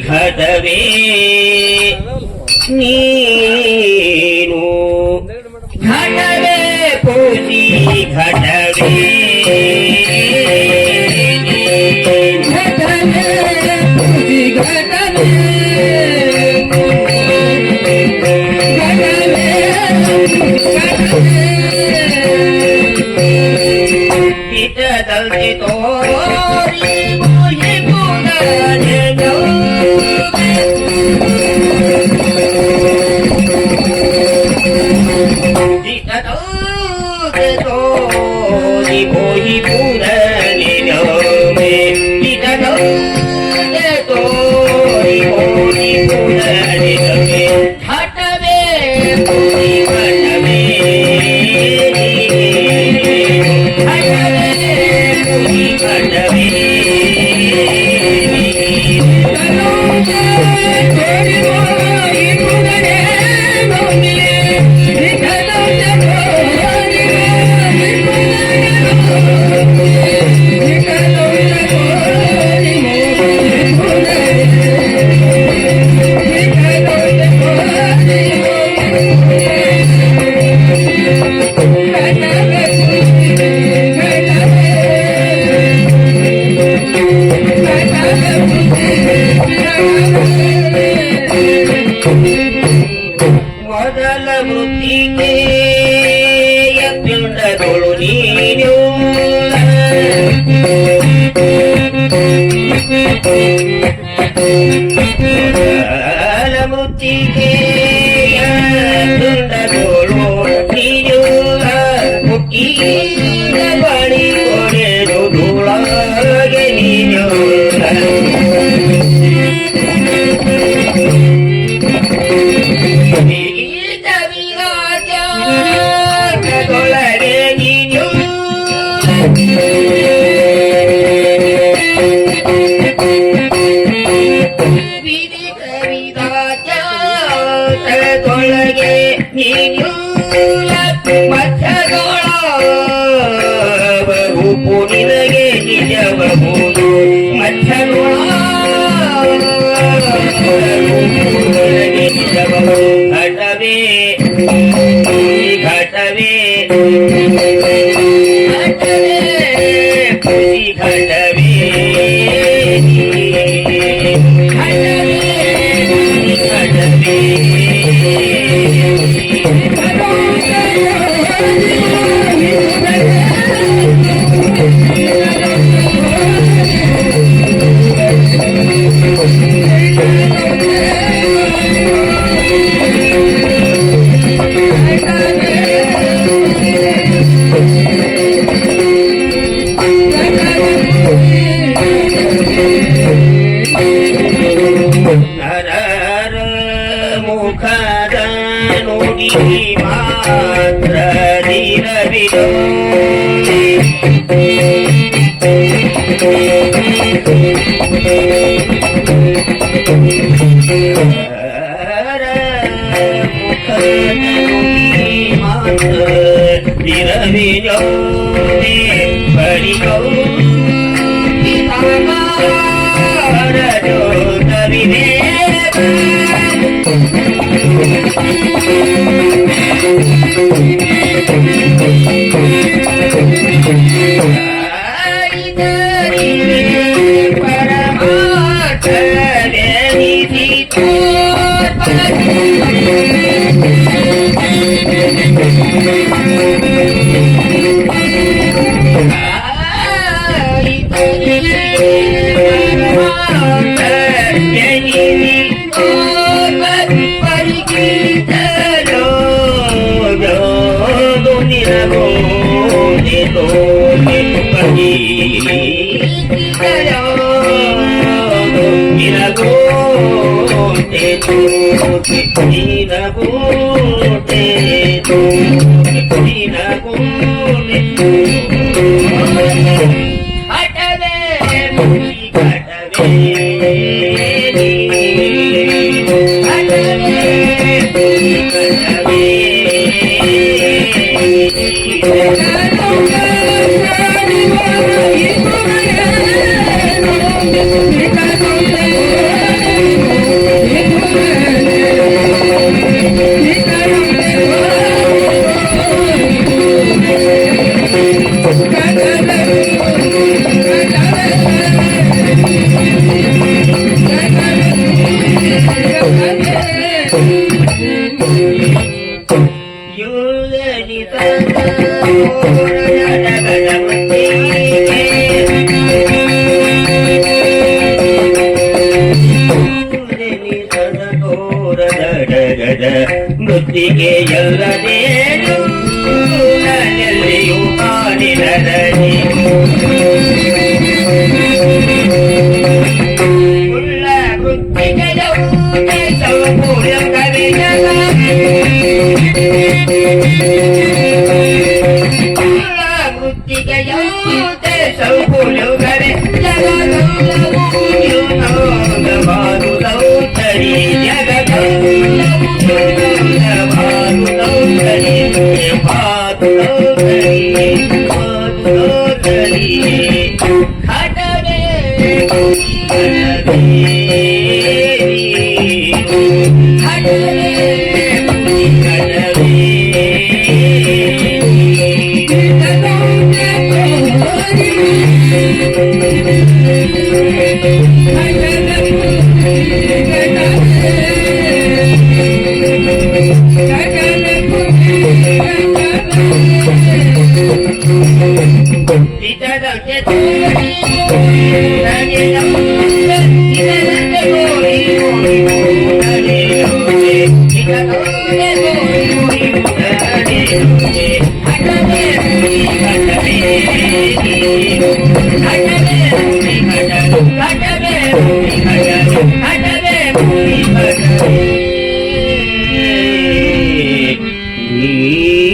ಘಟವೇ ನೀನು ಘಟವೇ ಪೂಜಿ ಘಟವೇ ಘಟವೇ ಪೂಜಿ ಘಟವೇ ಘಟವೇ ತೋರಿ ಮುಹಿ ಪುನರೆ Bohi pura ni nome, kita nome tori bohi pura ni nome, hatave bohi hatave, hatave bohi hatave. ಮೊದಲ ವೃತ್ತಿಗೆ ಪಿಂಡಗಳು ನೀನು ಮೊದಲ ವೃತ್ತಿಗೆ ಪಿಂಡಗಳು ನೀನು ಮುಟ್ಟಿದ ಬಳಿ ಕೊನೆದು ಧೂಳಗೆ ನೀನು ತೊಳಗೆ ನೀನು ಮಧ್ಯದೊಳ ರೂಪು ನಿನಗೆ ನಿಜಬಹುದು ಮಧ್ಯದೊಳ ರೂಪು ನಿಜಬಹುದು ಘಟವೇ ಘಟವೇ ಘಟವೇ ಖುಷಿ ಘಟವೇ ಘಟವೇ ಮುಖದ ನುಡಿ ಮಾತ್ರ ದಿನವಿದೋ ಮುಖದ ನುಡಿ ಮಾತ್ರ ದಿನವಿದೋ ಬಳಿಕೋ ಹರಜೋತವಿದೆ ಹಟವೇ ಮೃತ್ತಿಗೆ ಎಲ್ಲದೇನು ನನ್ನೆಲ್ಲಿಯೂ ಕಾಣಿನರನಿ ಉಳ್ಳ ಮೃತ್ತಿಗೆಯವು ಸೌಪೂರ್ಯ ಕವಿಜಲ ಉಳ್ಳ ಮೃತ್ತಿಗೆಯವು ಸೌಪೂರ್ಯ ಕವಿ ಜಗದೌತರಿ ಈ